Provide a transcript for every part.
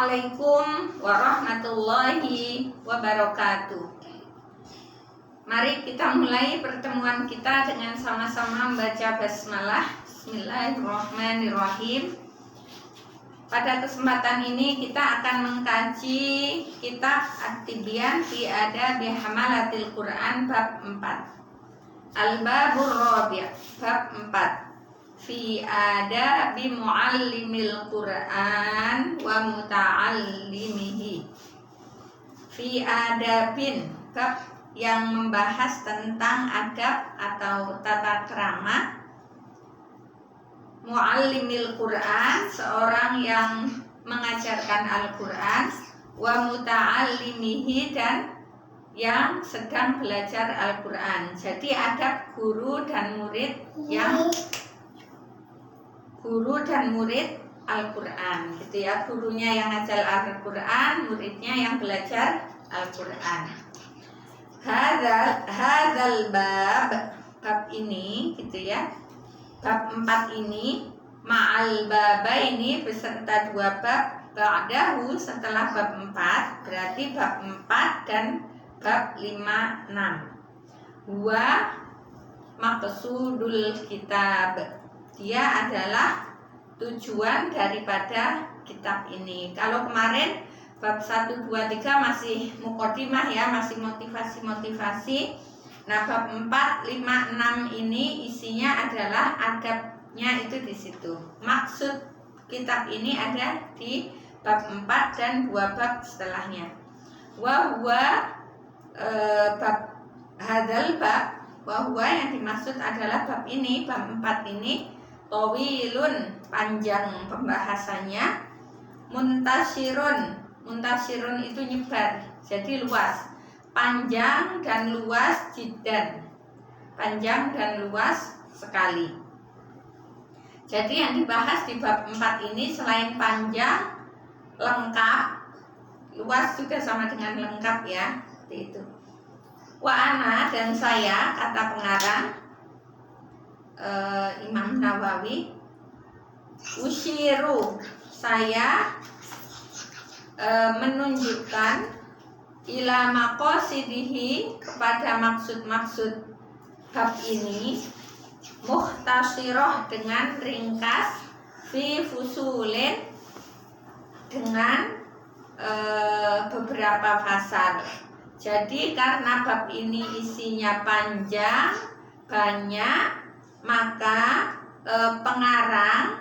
Assalamualaikum warahmatullahi wabarakatuh. Mari kita mulai pertemuan kita dengan sama-sama membaca basmalah. Bismillahirrahmanirrahim. Pada kesempatan ini kita akan mengkaji kitab At-Tibyan fi Adabi Hamalatil Quran bab 4. Al-Babur Rabi' bab 4. Fi adabi muallimil Quran wa muta'allimihi. Fi adabin, bab yang membahas tentang adab atau tata krama muallimil Quran, seorang yang mengajarkan Al-Quran, wa muta'allimihi, dan yang sedang belajar Al-Quran. Jadi adab guru dan murid Al-Quran, gitu ya. Gurunya yang ngajar Al-Quran, muridnya yang belajar Al-Quran. Hadzal bab ini, gitu ya. Bab 4 ini ma'al babaini beserta 2 bab, ba'dahu setelah bab 4, berarti bab 4 dan bab 5, 6. Wa maqsudul kitab, dia adalah tujuan daripada kitab ini. Kalau kemarin bab 1, 2, 3 masih muqaddimah ya, masih motivasi-motivasi. Nah, bab 4, 5, 6 ini isinya adalah adabnya itu di situ. Maksud kitab ini ada di bab 4 dan 2 bab setelahnya. Wa huwa bab hadzal bab, wa huwa yang dimaksud adalah bab ini, bab 4 ini tawilun, panjang pembahasannya, muntashirun itu nyebar, jadi luas, panjang dan luas, jiddan, panjang dan luas sekali. Jadi yang dibahas di bab 4 ini selain panjang, lengkap, luas juga sama dengan lengkap ya, seperti itu. Wa ana, dan saya, kata pengarang Imam Nawawi, usyiru, saya menunjukkan ila maqasidihi, kepada maksud-maksud bab ini, mukhtasirah, dengan ringkas, fi fusulin, dengan beberapa pasal. Jadi karena bab ini isinya panjang, banyak, maka pengarang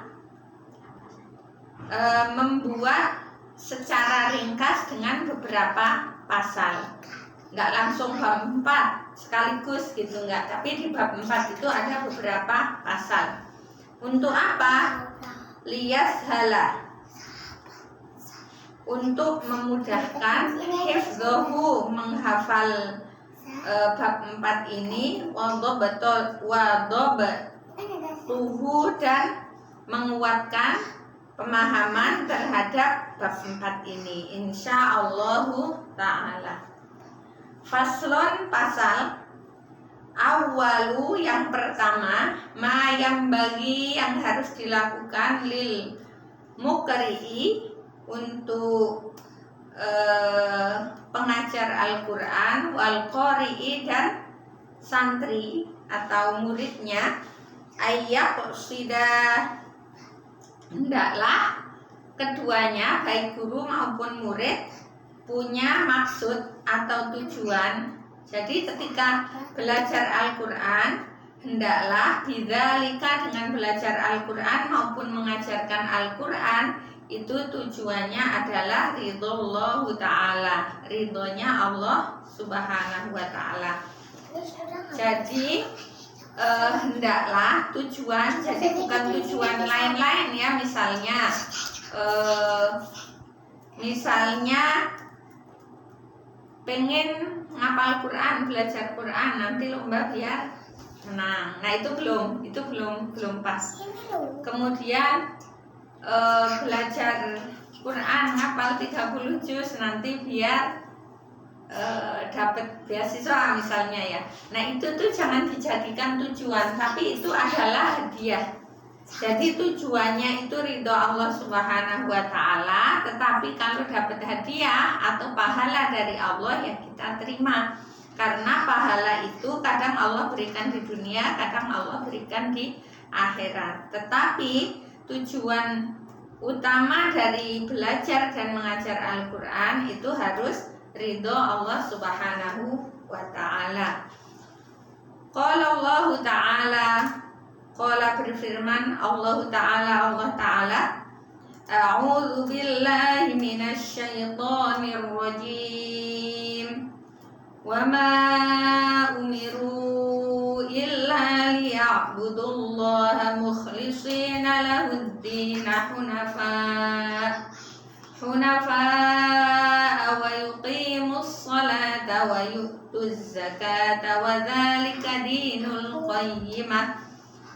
membuat secara ringkas dengan beberapa pasal. Enggak langsung bab 4 sekaligus gitu, enggak. Tapi di bab 4 itu ada beberapa pasal. Untuk apa? Liyashala, untuk memudahkan hifdzahu, menghafal bab 4 ini, wadhabtuhu, dan menguatkan pemahaman terhadap bab 4 ini, insyaallahu ta'ala. Faslon, pasal. Awalu, yang pertama, ma yang bagi, yang harus dilakukan, lil muqri'i, untuk pengajar Al-Quran, wal qari'i, dan santri atau muridnya, ayyaqsidah, hendaklah keduanya, baik guru maupun murid, punya maksud atau tujuan. Jadi ketika belajar Al-Quran, hendaklah bidzalika, dengan belajar Al-Quran maupun mengajarkan Al-Quran, itu tujuannya adalah ridhollahu ta'ala, ridhonya Allah subhanahu wa ta'ala. Jadi hendaklah tujuan, jadi bukan tujuan lain-lain ya. Misalnya pengen ngapal Quran, belajar Quran, nanti lomba biar menang. Nah, itu belum pas. Kemudian belajar Quran, ngapal 30 juz, nanti biar dapat beasiswa misalnya ya. Nah, itu tuh jangan dijadikan tujuan, tapi itu adalah hadiah. Jadi tujuannya itu ridho Allah subhanahu wa ta'ala, tetapi kalau dapat hadiah atau pahala dari Allah ya kita terima. Karena pahala itu kadang Allah berikan di dunia, kadang Allah berikan di akhirat. Tetapi tujuan utama dari belajar dan mengajar Al-Quran itu harus ridho Allah Subhanahu wa ta'ala. Qala Allah ta'ala, qala berfirman Allah ta'ala, a'udzu billahi minasy syaithanir rajim. Wa ma umiru illa liya'budullaha mukhlishina lahud-din hunafa wa yuqimus salata wa yu'tuz zakata wa dzalika dinul qayyimah.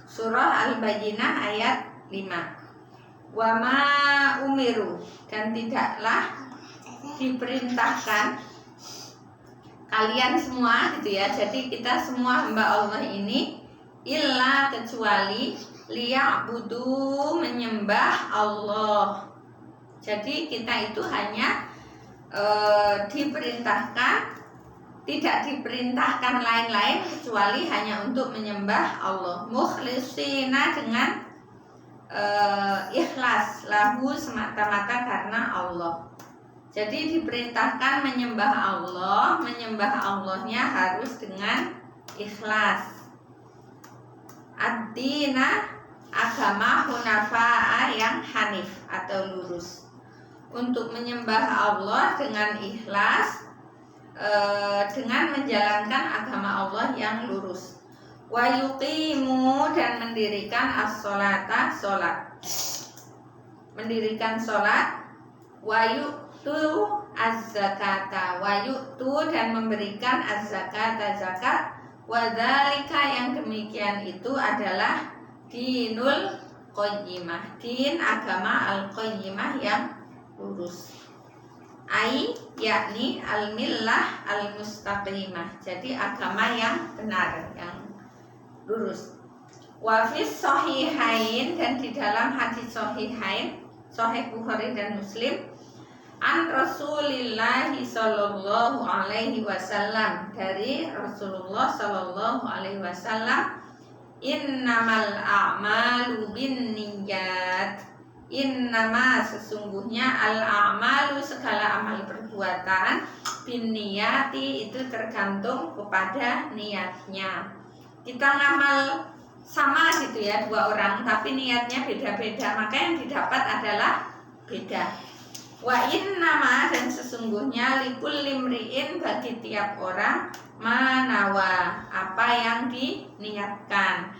Surah Al-Bayyinah ayat 5. Wa ma umiru, dan tidaklah diperintahkan kalian semua gitu ya. Jadi kita semua hamba Allah ini illa kecuali liya'budu, menyembah Allah. Jadi kita itu hanya diperintahkan, tidak diperintahkan lain-lain kecuali hanya untuk menyembah Allah. Mukhlisina, dengan ikhlas, lahu, semata-mata karena Allah. Jadi diperintahkan menyembah Allah, menyembah Allahnya harus dengan ikhlas. Ad-dina, agama, hunafa'a, yang hanif atau lurus. Untuk menyembah Allah dengan ikhlas, dengan menjalankan agama Allah yang lurus. Wa yuqimu, dan mendirikan as-sholata, sholat. Mendirikan sholat. Wa yu'tu az-zakata, wa yu'tu, dan memberikan az-zakata, zakat. Wa dzalika, yang demikian itu adalah dinul qayyimah, din agama al-qayyimah yang lurus. Ai, yakni al-millah al-mustaqimah, jadi agama yang benar, yang lurus. Wa fis sahihain, dan di dalam hadis sahihain, Sahih Bukhari dan Muslim, an Rasulillah sallallahu alaihi wasallam, dari Rasulullah sallallahu alaihi wasallam, innamal a'malu binniyat, innama, sesungguhnya, al a'malu, segala amal perbuatan, binniyati, itu tergantung kepada niatnya. Kita ngamal sama gitu ya, dua orang, tapi niatnya beda-beda, maka yang didapat adalah beda. Wa innama, dan sesungguhnya, likulli imri'in, bagi tiap orang, manawa, apa yang diniatkan.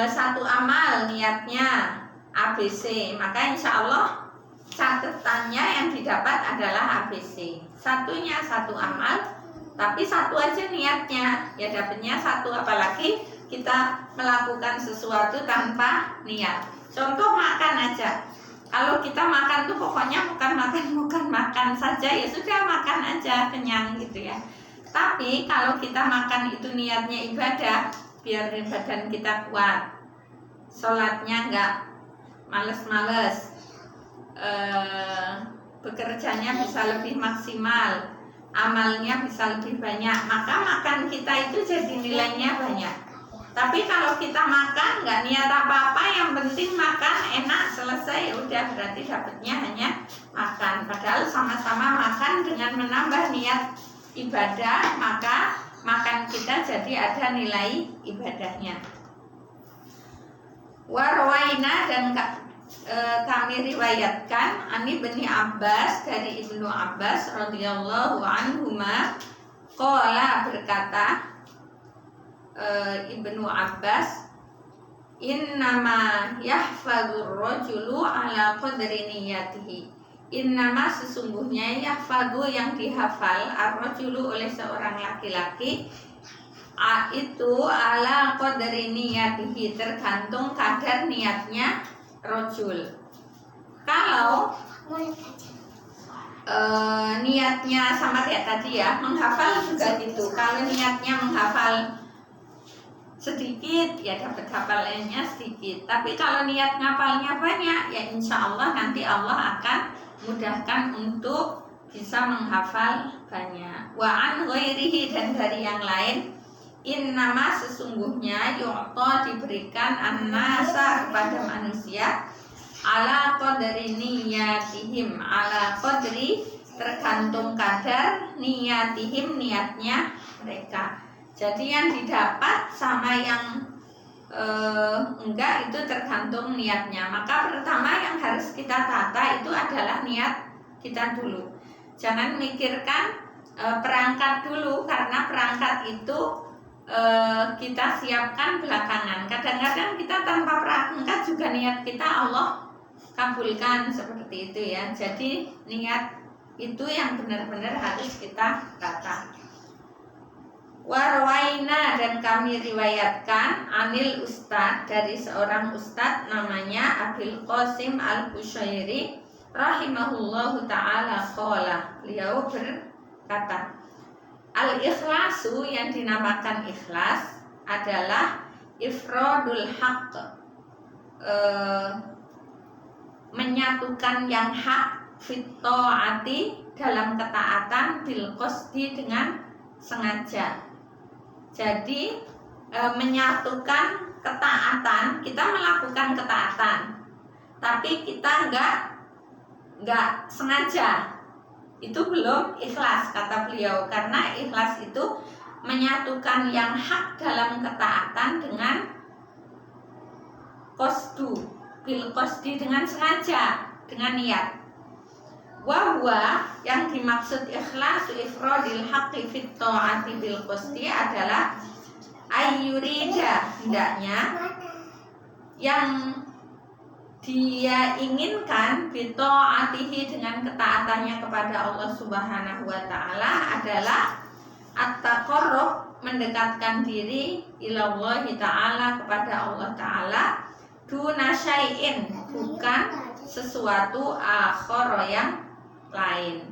Satu amal niatnya ABC, maka insya Allah catatannya yang didapat adalah ABC. Satunya satu amal, tapi satu aja niatnya, ya dapatnya satu. Apalagi kita melakukan sesuatu tanpa niat. Contoh makan aja. Kalau kita makan tuh pokoknya bukan makan saja, ya sudah makan aja kenyang gitu ya. Tapi kalau kita makan itu niatnya ibadah, biar badan kita kuat, sholatnya enggak males-males, bekerjanya bisa lebih maksimal, amalnya bisa lebih banyak, maka makan kita itu jadi nilainya banyak. Tapi kalau kita makan nggak niat apa-apa, yang penting makan enak selesai, udah berarti dapatnya hanya makan. Padahal sama-sama makan dengan menambah niat ibadah, maka makan kita jadi ada nilai ibadahnya. Warwaina, dan kami riwayatkan ani Ibnu Abbas, dari Ibnu Abbas radhiyallahu anhuma, qala, berkata Ibnu Abbas, innama yahfadzur rajulu ala qadri niyatihi. Innama, sesungguhnya, yahfadzu, yang dihafal, ar-rajulu, oleh seorang laki-laki, itu ala qadri niyatihi, tergantung kadar niatnya rajul. Kalau niatnya sama kayak tadi ya, menghafal juga gitu. Kalau niatnya menghafal sedikit, ya dapat hafalannya sedikit. Tapi kalau niat ngapalnya banyak, ya insya Allah nanti Allah akan mudahkan untuk bisa menghafal banyak. Wa an ghairihi, dan dari yang lain, innama sesungguhnya yu'ta diberikan an-nasa kepada manusia ala qadri niyatihim, ala qadri tergantung kadar niyatihim, niatnya mereka. Jadi yang didapat sama yang enggak itu tergantung niatnya. Maka pertama yang harus kita tata itu adalah niat kita dulu. Jangan mikirkan perangkat dulu, karena perangkat itu kita siapkan belakangan. Kadang-kadang kita tanpa perangkat juga niat kita Allah kabulkan, seperti itu ya. Jadi niat itu yang benar-benar harus kita tata. Warwaina, dan kami riwayatkan anil ustad, dari seorang ustad namanya Abil Qasim Al-Qushairi rahimahullahu ta'ala qala, beliau berkata, al-ikhlasu, yang dinamakan ikhlas adalah ifradul haqq, menyatukan yang hak, fit ta'ati, dalam ketaatan, bil qasdi, dengan sengaja. Jadi menyatukan ketaatan, kita melakukan ketaatan tapi kita enggak sengaja, itu belum ikhlas kata beliau. Karena ikhlas itu menyatukan yang hak dalam ketaatan dengan qasdu, bil qasdi, dengan sengaja, dengan niat. Wahwa, yang dimaksud ikhlasu ifradil haqqi fit ta'ati bil qasdi adalah ayyurida, hendaknya yang dia inginkan bita'atihi, dengan ketaatannya kepada Allah Subhanahu wa ta'ala, adalah at-taqarrub, mendekatkan diri ilallahi ta'ala, kepada Allah ta'ala, duna syai'in, bukan sesuatu akhar yang lain.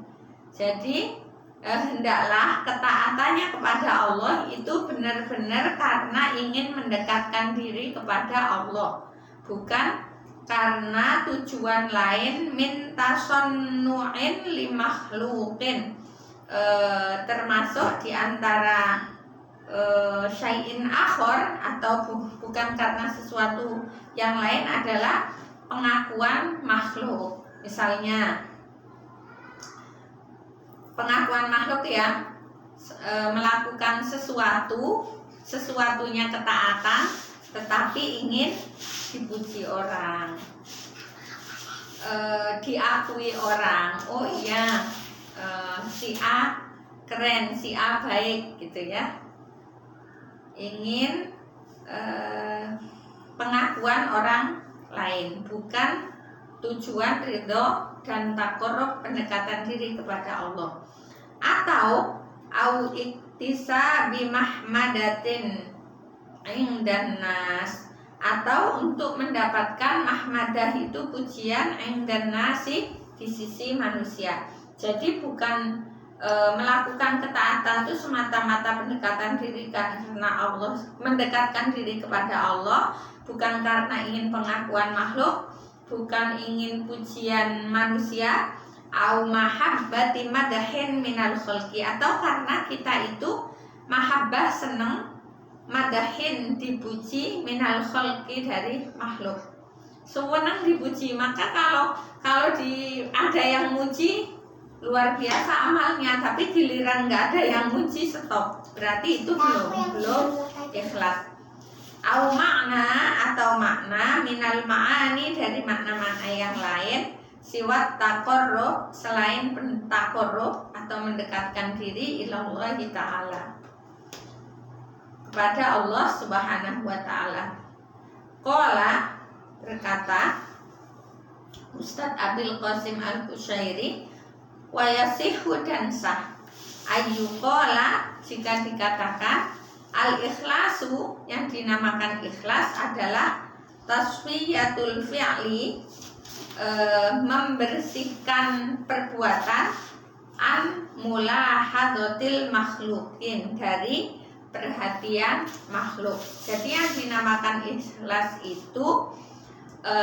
Jadi hendaklah ketaatannya kepada Allah itu benar-benar karena ingin mendekatkan diri kepada Allah, bukan karena tujuan lain, min tasonnu'in li makhluqin, termasuk diantara syai'in akhar, atau bukan karena sesuatu yang lain adalah pengakuan makhluk. Misalnya pengakuan makhluk ya, melakukan sesuatunya ketaatan tetapi ingin dipuji orang, diakui orang. Oh iya, si A keren, si A baik, gitu ya. Ingin pengakuan orang lain, bukan tujuan ridho dan taqarrub, pendekatan diri kepada Allah. Atau au iktisa bimahmadatin indan nas, atau untuk mendapatkan mahmadah, itu pujian, indan nasi, di sisi manusia. Jadi bukan melakukan ketaatan itu semata-mata pendekatan diri karena Allah, mendekatkan diri kepada Allah, bukan karena ingin pengakuan makhluk, bukan ingin pujian manusia, au mahabbati madahin minal khalqi, atau karena kita itu mahabbah, seneng, madahin, dipuji, minal khalqi, dari makhluk, seneng dipuji. Maka kalau ada yang muji luar biasa amalnya, tapi giliran nggak ada yang muji, stop, berarti itu belum ikhlas. Au makna, atau makna, minal ma'ani, dari makna-makna yang lain, siwat taqarrub, selain taqarrub atau mendekatkan diri ilallahi ta'ala, kepada Allah Subhanahu wa ta'ala. Qala, berkata Ustadz Abil Qasim Al-Qushairi, wa yasihu, dan sah, ayyuqala, jika dikatakan al-ikhlasu, yang dinamakan ikhlas adalah tasfiyatul fi'li, membersihkan perbuatan, an mulahadatil makhlukin, dari perhatian makhluk. Jadi yang dinamakan ikhlas itu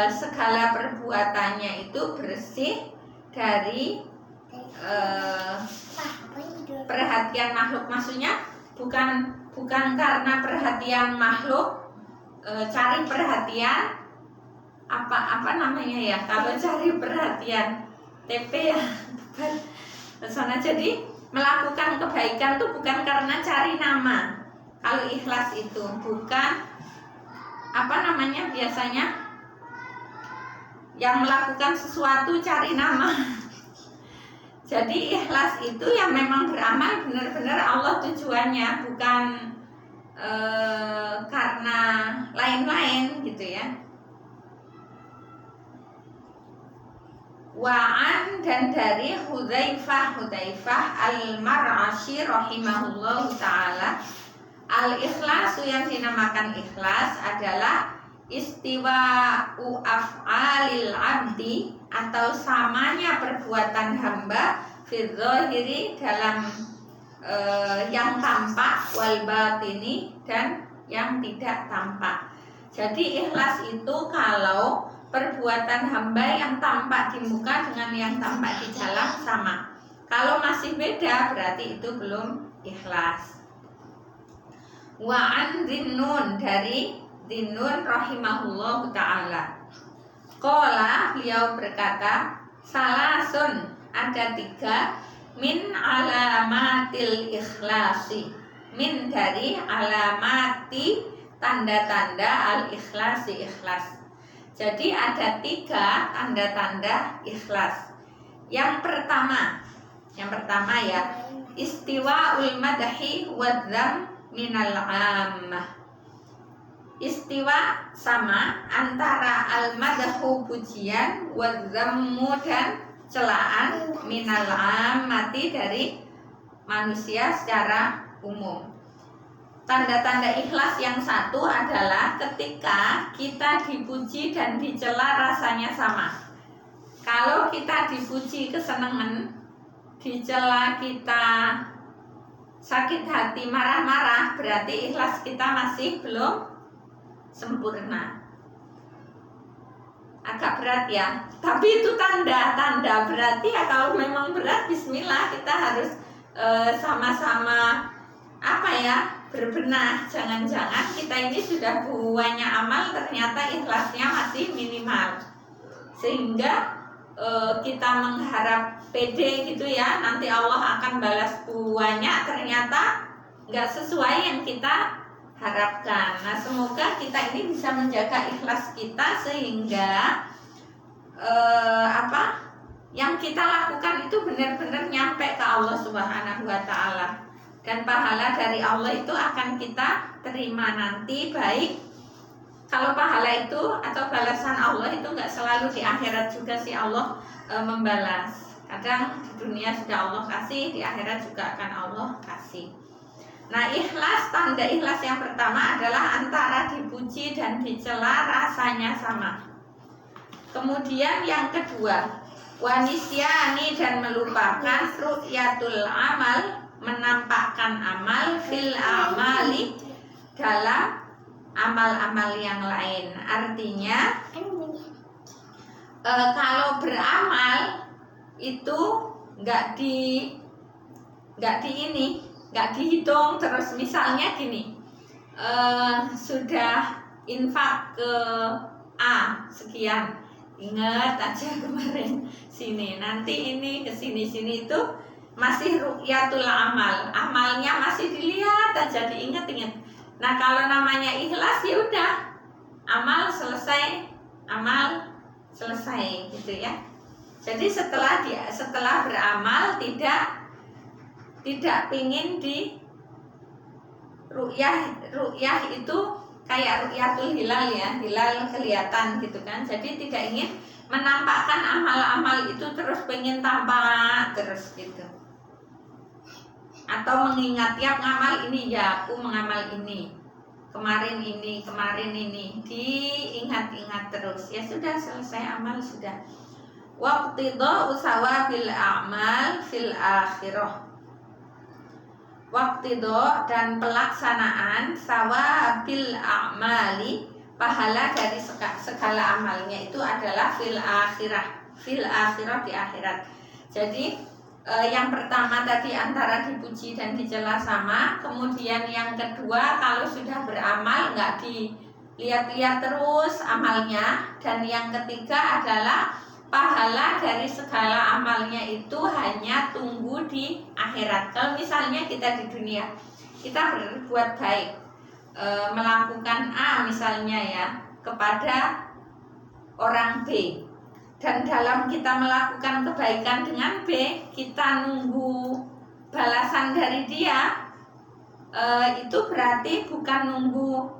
segala perbuatannya itu bersih dari perhatian makhluk. Maksudnya bukan karena perhatian makhluk, cari perhatian apa namanya ya, kalau cari perhatian TP ya sana. Jadi melakukan kebaikan itu bukan karena cari nama. Kalau ikhlas itu bukan biasanya yang melakukan sesuatu cari nama. Jadi ikhlas itu yang memang beramal benar-benar Allah tujuannya, bukan karena lain-lain gitu ya. Wa'an, dan dari Hudzaifah al-Mar'ashi rahimahullahu ta'ala, al-ikhlasu yang dinamakan ikhlas adalah istiwa'u af'alil abdi, atau samanya perbuatan hamba fi dzahiri, dalam yang tampak, wal batini, dan yang tidak tampak. Jadi ikhlas itu kalau perbuatan hamba yang tampak di muka dengan yang tampak di dalam sama. Kalau masih beda berarti itu belum ikhlas. Wa'an Dinnun, dari Dinnun rahimahullahu ta'ala, qala, beliau berkata, salasun, ada 3, min alamatil ikhlasi, min dari alamati, tanda-tanda al-ikhlasi, ikhlas. Jadi ada 3 tanda-tanda ikhlas. Yang pertama ya, istiwa'ul madhi wadzam minal ammah. Istiwa sama antara al-madhu pujian, wadzammu dan celaan, minal ammati dari manusia secara umum. Tanda-tanda ikhlas yang satu adalah ketika kita dipuji dan dicela rasanya sama. Kalau kita dipuji kesenangan, dicela kita sakit hati, marah-marah, berarti ikhlas kita masih belum sempurna. Agak berat ya, tapi itu tanda-tanda berarti ya. Kalau memang berat, bismillah, kita harus sama-sama berbenah. Jangan-jangan kita ini sudah banyak amal, ternyata ikhlasnya masih minimal, sehingga kita mengharap pede gitu ya, nanti Allah akan balas banyak, ternyata nggak sesuai yang kita harapkan. Nah, semoga kita ini bisa menjaga ikhlas kita, sehingga yang kita lakukan itu benar-benar nyampe ke Allah Subhanahu wa ta'ala, dan pahala dari Allah itu akan kita terima nanti. Baik kalau pahala itu atau balasan Allah itu nggak selalu di akhirat juga sih Allah membalas. Kadang di dunia sudah Allah kasih, di akhirat juga akan Allah kasih. Nah, ikhlas, tanda ikhlas yang pertama adalah antara dipuji dan dicela rasanya sama. Kemudian yang kedua, wanisyani, dan melupakan ru'yatul amal, menampakkan amal, fil amali, dalam amal-amal yang lain. Artinya kalau beramal itu nggak dihitung terus. Misalnya gini, sudah infak ke A sekian, ingat aja kemarin sini, nanti ini ke sini itu masih ru'yatul amal, amalnya masih dilihat aja, diingat-ingat. Nah, kalau namanya ikhlas ya udah, amal selesai gitu ya. Jadi setelah beramal tidak pingin di ru'yah itu kayak ru'yatul hilal ya, hilal kelihatan gitu kan. Jadi tidak ingin menampakkan amal-amal itu terus pengen tampak terus gitu. Atau mengingat tiap ngamal ini, ya aku mengamal ini, kemarin ini, diingat-ingat terus. Ya sudah, selesai amal sudah. Waqtidha usawabil a'mal fil akhirah. Waqtidha, dan pelaksanaan sawabil a'mali, pahala dari segala amalnya itu adalah fil akhirah, fil akhirah, di akhirat. Jadi yang pertama tadi antara dipuji dan dicela sama, kemudian yang kedua kalau sudah beramal nggak dilihat-lihat terus amalnya, dan yang ketiga adalah pahala dari segala amalnya itu hanya tunggu di akhirat. Kalau misalnya kita di dunia kita berbuat baik, melakukan A misalnya ya kepada orang B, dan dalam kita melakukan kebaikan dengan B kita nunggu balasan dari dia, itu berarti bukan nunggu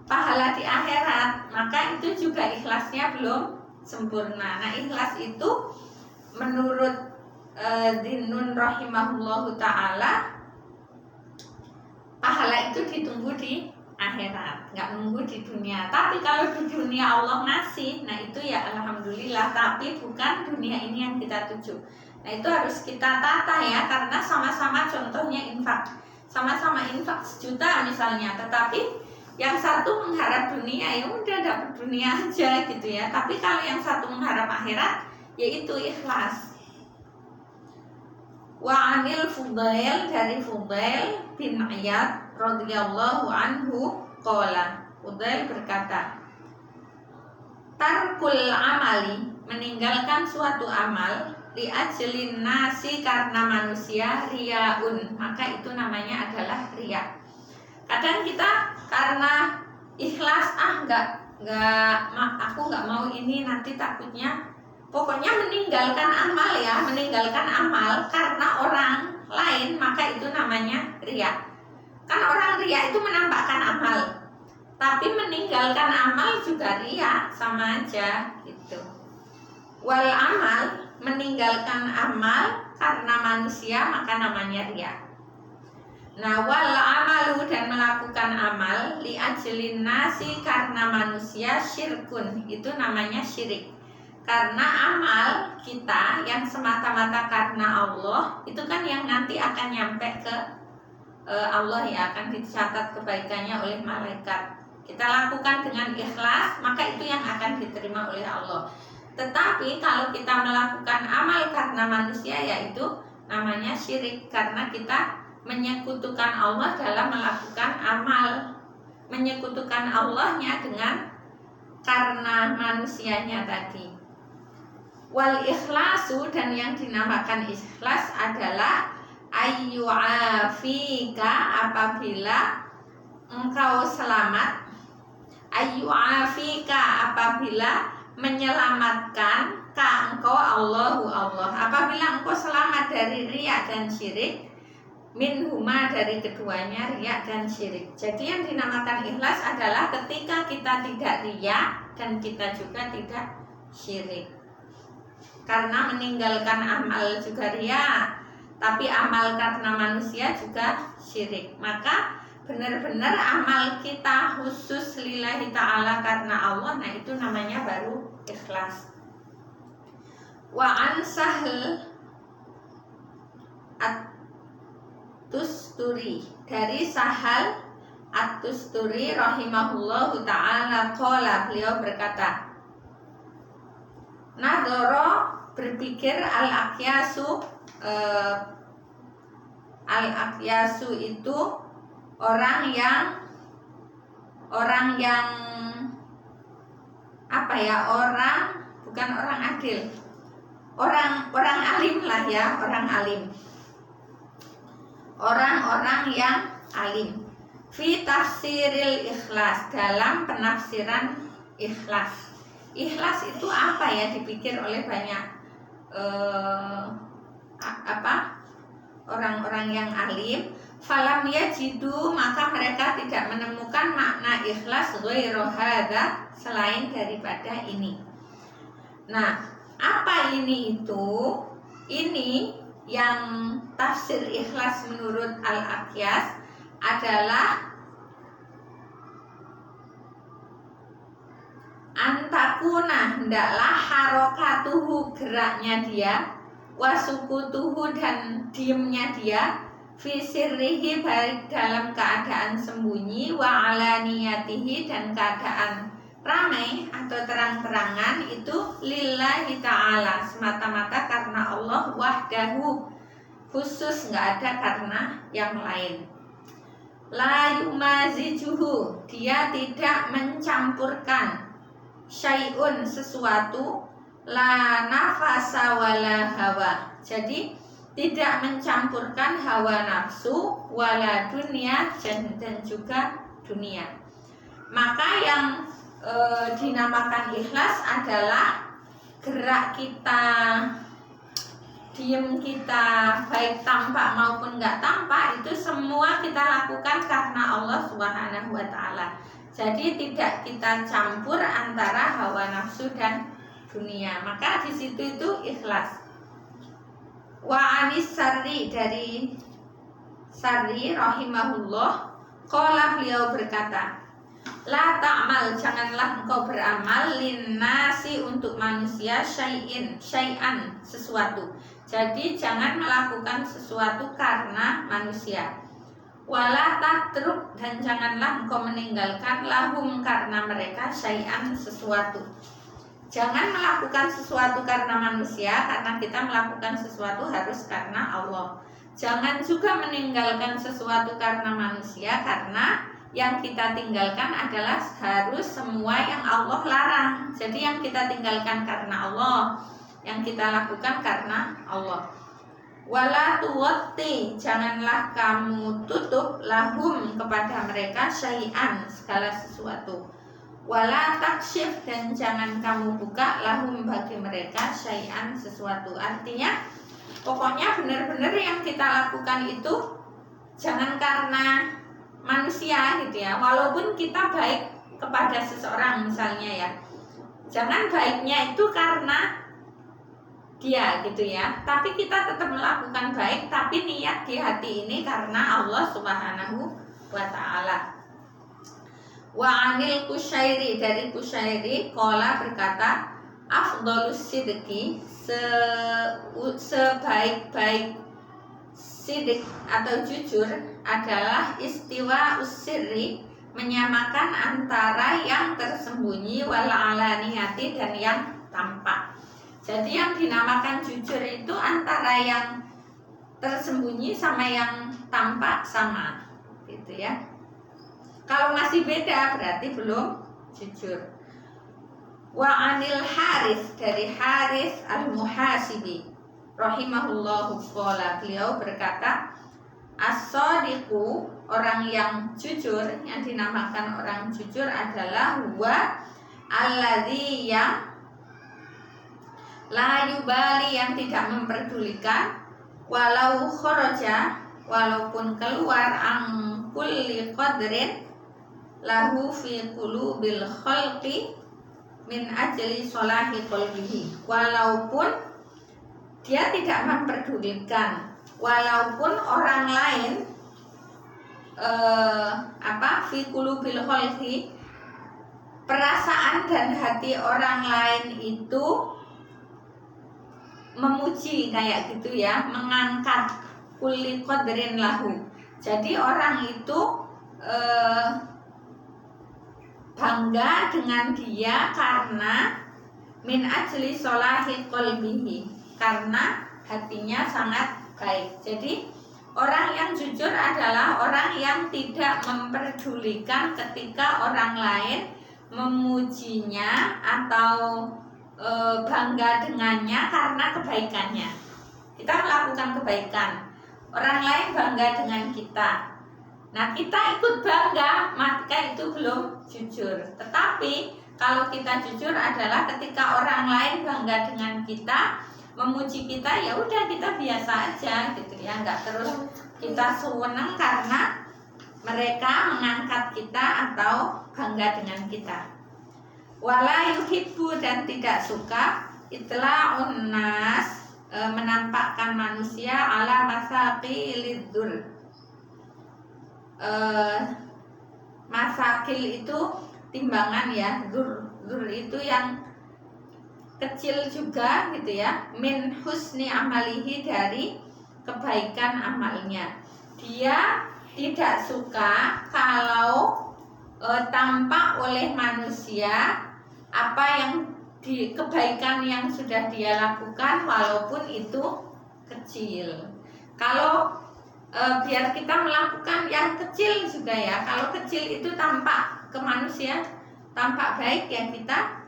pahala di akhirat, maka itu juga ikhlasnya belum sempurna. Nah, ikhlas itu menurut Dinun rahimahullahu ta'ala, pahala itu ditunggu di akhirat, nggak nunggu di dunia. Tapi kalau di dunia Allah ngasih, nah itu ya alhamdulillah, tapi bukan dunia ini yang kita tuju. Nah itu harus kita tata ya, karena sama-sama contohnya infak, sama-sama infak 1 juta misalnya, tetapi yang satu mengharap dunia, ya udah dapat dunia aja gitu ya. Tapi kalau yang satu mengharap akhirat, yaitu ikhlas. Wa anil Fudail, dari Fudail bin Iyad radhiyallahu anhu qala, Fudail berkata, tarkul amali, meninggalkan suatu amal, li ajlin nasi, karena manusia, riyaun, maka itu namanya adalah riya. Kadang kita karena ikhlas, aku nggak mau ini, nanti takutnya, pokoknya meninggalkan amal ya, meninggalkan amal karena orang lain, maka itu namanya riya. Kan orang riya itu menampakkan amal, tapi meninggalkan amal juga riya, sama aja gitu. Wal amal, meninggalkan amal karena manusia, maka namanya riya. Nah, wal amalu, dan melakukan amal, li ajlin nasi, karena manusia, syirkun, itu namanya syirik. Karena amal kita yang semata-mata karena Allah, itu kan yang nanti akan nyampe ke Allah ya, akan dicatat kebaikannya oleh malaikat. Kita lakukan dengan ikhlas, maka itu yang akan diterima oleh Allah. Tetapi kalau kita melakukan amal karena manusia, yaitu namanya syirik, karena kita menyekutukan Allah dalam melakukan amal, menyekutukan Allahnya dengan karena manusianya tadi. Wal ikhlasu, dan yang dinamakan ikhlas adalah ayyu'afika, apabila engkau selamat, ayyu'afika, apabila menyelamatkan ka engkau Allahu Allah, apabila engkau selamat dari riya dan syirik, minhuma, dari keduanya, riya dan syirik. Jadi yang dinamakan ikhlas adalah ketika kita tidak riya dan kita juga tidak syirik. Karena meninggalkan amal juga riya, tapi amal karena manusia juga syirik. Maka benar-benar amal kita khusus lillahi ta'ala karena Allah, nah itu namanya baru ikhlas. Wa an Sahl At-Tusturi, dari Sahal At-Tusturi rahimahullahu ta'ala qala, beliau berkata, nadoro, berpikir, al-aqyasu, al-aqyasu itu orang yang apa ya, bukan orang adil, orang alim lah ya, orang-orang yang alim, fi tafsiril ikhlas, dalam penafsiran ikhlas. Ikhlas itu apa ya, dipikir oleh banyak orang-orang yang alim. Falam yajidu, maka mereka tidak menemukan makna ikhlas ghairu hadza, selain daripada ini. Nah, apa ini itu? Ini yang tafsir ikhlas menurut Al-Aqyas adalah antakuna, hendaklah harokatuhu, geraknya dia, wasukutuhu, dan diemnya dia, fi sirrihi, baik dalam keadaan sembunyi, wa alaniyatihi, dan keadaan ramai atau terang-terangan itu lillahi ta'ala, semata-mata karena Allah wahdahu, khusus, nggak ada karena yang lain. La yumazijuhu, dia tidak mencampurkan, syai'un, sesuatu, la nafasa wala hawa, jadi tidak mencampurkan hawa nafsu, wala dunia, dan juga dunia. Maka yang dinamakan ikhlas adalah gerak kita, diem kita, baik tampak maupun nggak tampak, itu semua kita lakukan karena Allah Subhanahu wa Ta'ala. Jadi tidak kita campur antara hawa nafsu dan dunia. Maka di situ itu ikhlas. Wa anis Sarri, dari Sarri rahimahullah, qala, beliau berkata, la ta'mal, janganlah engkau beramal, linnasi, untuk manusia, syai'an, sesuatu. Jadi jangan melakukan sesuatu karena manusia. Wala tatruk, dan janganlah engkau meninggalkan, lahum, karena mereka, syai'an, sesuatu. Jangan melakukan sesuatu karena manusia, karena kita melakukan sesuatu harus karena Allah. Jangan juga meninggalkan sesuatu karena manusia, karena yang kita tinggalkan adalah harus semua yang Allah larang. Jadi yang kita tinggalkan karena Allah, yang kita lakukan karena Allah. Wala tuwatti, janganlah kamu tutup, lahum, kepada mereka, syai'an, segala sesuatu. Wala taksyif, dan jangan kamu buka, lahum, bagi mereka, syai'an, sesuatu. Artinya pokoknya benar-benar yang kita lakukan itu jangan karena manusia gitu ya. Walaupun kita baik kepada seseorang misalnya ya, jangan baiknya itu karena dia gitu ya, tapi kita tetap melakukan baik, tapi niat di hati ini karena Allah Subhanahu wa Ta'ala. Wa anil Kusyairi, dari Kusyairi, qala, berkata, afdhalus sidqi, sebaik-baik sidik atau jujur adalah istiwa usirri, menyamakan antara yang tersembunyi, wal alaniyati, dan yang tampak. Jadi yang dinamakan jujur itu antara yang tersembunyi sama yang tampak sama, gitu ya. Kalau masih beda berarti belum jujur. Wa anil Harits, dari Harits al-Muhasibi rahimahullahu qala, beliau berkata, as-shadiqu, orang yang jujur, yang dinamakan orang jujur adalah huwa alladzi, yang la yubali, yang tidak memperdulikan, walau kharaja, walaupun keluar, ang kulli qadrin lahu fi qulubil khalqi min ajli sholahi qalbihi, walaupun dia tidak memperdulikan, walaupun orang lain fi qulubil khalqi, perasaan dan hati orang lain itu memuji kayak gitu ya, mengangkat, kulli qadrin lahu. Jadi orang itu bangga dengan dia karena min ajli sholahi qalbihi, karena hatinya sangat baik. Jadi orang yang jujur adalah orang yang tidak memperdulikan ketika orang lain memujinya atau bangga dengannya karena kebaikannya. Kita melakukan kebaikan, orang lain bangga dengan kita, nah kita ikut bangga, maka itu belum jujur. Tetapi kalau kita jujur adalah ketika orang lain bangga dengan kita, memuji kita, ya udah kita biasa aja gitu ya, nggak terus kita senang karena mereka mengangkat kita atau bangga dengan kita. Wala yuhibbu, dan tidak suka, itla'un nas, menampakkan manusia, ala masaqilidzul. Masakil itu timbangan ya, zur itu yang kecil juga gitu ya, min husni amalihi, dari kebaikan amalnya. Dia tidak suka kalau tampak oleh manusia apa yang kebaikan yang sudah dia lakukan walaupun itu kecil. Kalau biar kita melakukan yang kecil juga ya, kalau kecil itu tampak ke manusia tampak baik ya, kita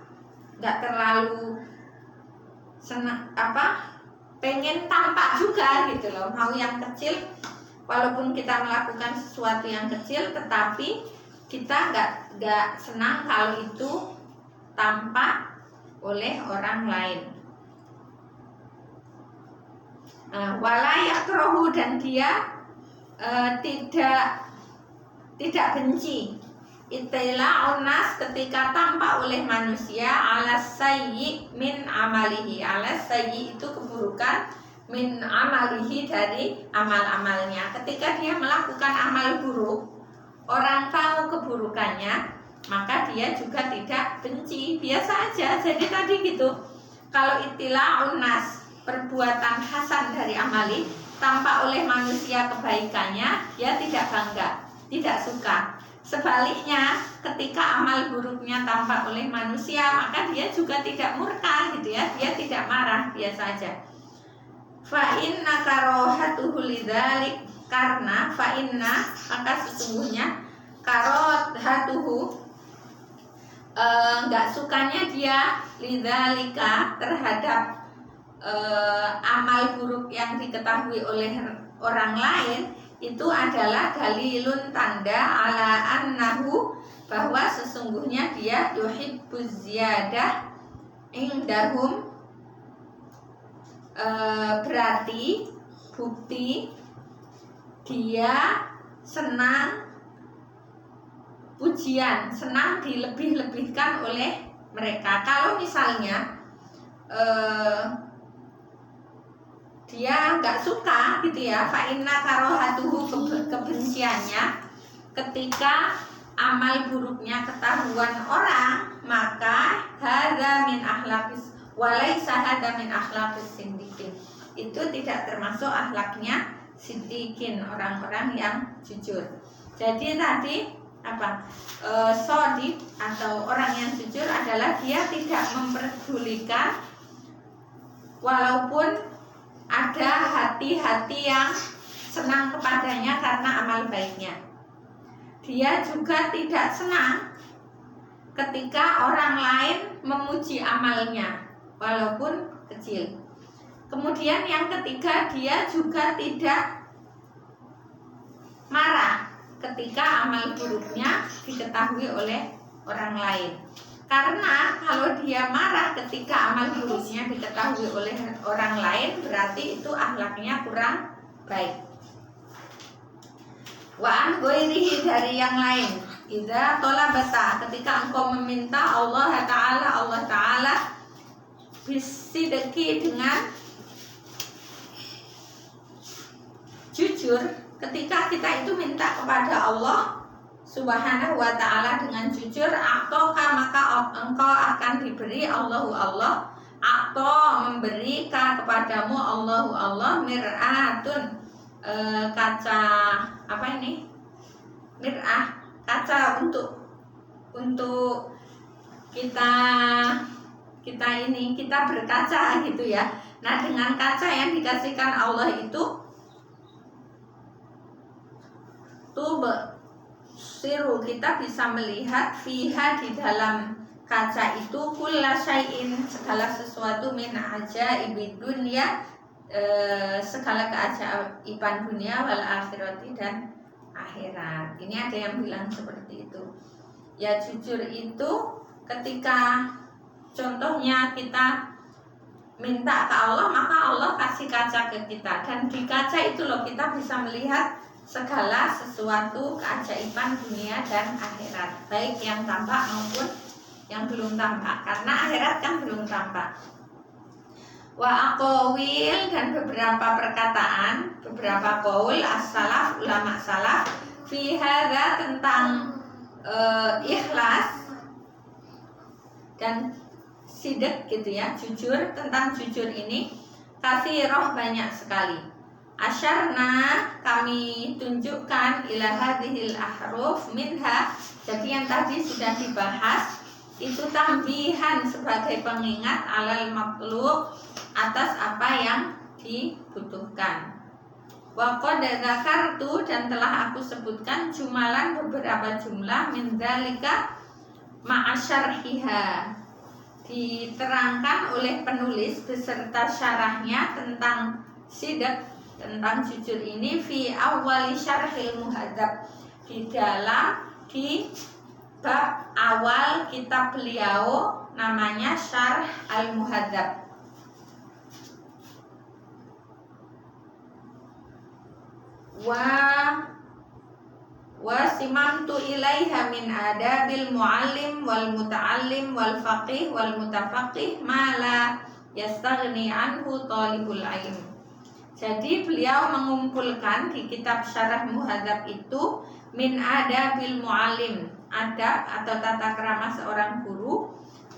nggak terlalu senang pengen tampak juga gitu loh, mau yang kecil walaupun kita melakukan sesuatu yang kecil, tetapi kita nggak senang kalau itu tampak oleh orang lain. Wala yakrohu, dan dia tidak benci itila unas ketika tampak oleh manusia alas sayyi min amalihi. Alas sayyi itu keburukan, min amalihi dari amal-amalnya. Ketika dia melakukan amal buruk, orang tahu keburukannya, maka dia juga tidak benci, biasa aja. Jadi tadi gitu, kalau itila unas perbuatan hasan dari amali tampak oleh manusia kebaikannya, dia tidak bangga, tidak suka. Sebaliknya, ketika amal buruknya tampak oleh manusia, maka dia juga tidak murka gitu ya, dia tidak marah, biasa aja. Fa inna karohatuhu lidzalik, karena fa inna maka sesungguhnya karohatuhu nggak sukanya dia lidzalika terhadap amal buruk yang diketahui oleh orang lain, itu adalah dalilun tanda ala annahu, bahwa sesungguhnya dia yuhibbuz ziyadah indahum, berarti bukti dia senang pujian, senang dilebih-lebihkan oleh mereka. Kalau misalnya dia nggak suka gitu ya, fa inna karohatuhu, kebenciannya ketika amal buruknya ketahuan orang, maka hadza min akhlaqis walaisa hadza min akhlaqis sindikin, itu tidak termasuk akhlaknya sindikin, orang-orang yang jujur. Jadi tadi shodiq atau orang yang jujur adalah dia tidak memperdulikan walaupun ada hati-hati yang senang kepadanya karena amal baiknya. Dia juga tidak senang ketika orang lain memuji amalnya walaupun kecil. Kemudian yang ketiga, dia juga tidak marah ketika amal buruknya diketahui oleh orang lain. Karena kalau dia marah ketika amal buruknya diketahui oleh orang lain, berarti itu akhlaknya kurang baik. Wa an ghairihi, dari yang lain. Idza talabata, ketika engkau meminta Allah Ta'ala bisidqi, dengan jujur. Ketika kita itu minta kepada Allah Subhanahu wa ta'ala dengan jujur, a'toka, maka engkau akan diberi Allah memberi kepadamu Allah mir'atun, kaca mir'ah, kaca untuk kita berkaca gitu ya. Nah, dengan kaca yang dikasihkan Allah itu siru, kita bisa melihat fiha, di dalam kaca itu, kulla syai'in, segala sesuatu, min ajaibid dunya, segala keajaiban dunia, wal akhirati, dan akhirat. Ini ada yang bilang seperti itu. Ya, jujur itu ketika contohnya kita minta ke Allah, maka Allah kasih kaca ke kita, dan di kaca itu loh kita bisa melihat segala sesuatu keajaiban dunia dan akhirat, baik yang tampak maupun yang belum tampak, karena akhirat kan belum tampak. Wa aqawil, dan beberapa perkataan, beberapa qaul as-salaf, ulama salaf, fi hadza, tentang ikhlas dan sidq gitu ya, jujur, tentang jujur ini, katsirah, banyak sekali. Asyarna, kami tunjukkan ila hadhil ahruf minha, Jadi yang tadi sudah dibahas itu tambihan sebagai pengingat alal matlub atas apa yang dibutuhkan. Wa qad dzakartu, dan telah aku sebutkan jumalan beberapa jumlah min dzalika ma'a syarhiha, diterangkan oleh penulis beserta syarahnya tentang sidq, tentang jujur ini fi awwali syarhil muhadzab, di bab awal kitab beliau namanya Syarh Al-Muhadzab. Wa simamtu ilaiha min adabil muallim wal muta'allim wal faqih wal mutafaqih ma la yastaghni anhu talibul ilm. Jadi beliau mengumpulkan di kitab Syarah Muhadzab itu min adabil muallim, adab atau tata krama seorang guru,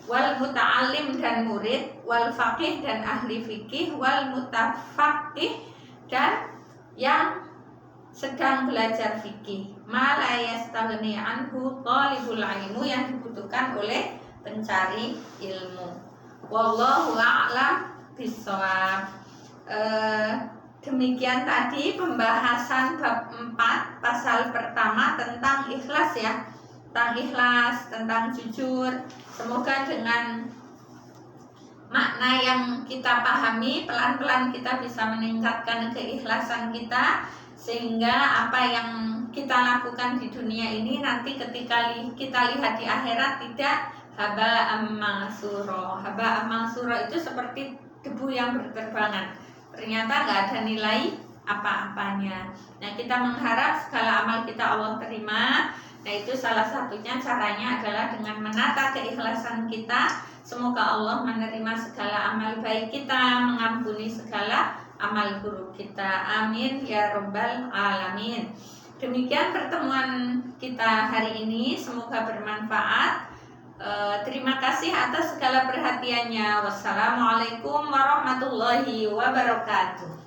wal muta'allim dan murid, wal faqih dan ahli fikih, wal mutafaqih dan yang sedang belajar fikih, ma la yastaghni anhu talibul ilmu, yang dibutuhkan oleh pencari ilmu. Wallahu a'lam bishawab. Demikian tadi pembahasan bab 4 pasal pertama tentang ikhlas ya, tentang ikhlas, tentang jujur. Semoga dengan makna yang kita pahami pelan-pelan kita bisa meningkatkan keikhlasan kita, sehingga apa yang kita lakukan di dunia ini nanti ketika kita lihat di akhirat tidak haba'am mansura. Haba'am mansura itu seperti debu yang berterbangan, ternyata nggak ada nilai apa-apanya. Nah, kita mengharap segala amal kita Allah terima. Nah, itu salah satunya caranya adalah dengan menata keikhlasan kita. Semoga Allah menerima segala amal baik kita, mengampuni segala amal buruk kita. Amin ya rabbal alamin. Demikian pertemuan kita hari ini, semoga bermanfaat. Terima kasih atas segala perhatiannya. Wassalamualaikum warahmatullahi wabarakatuh.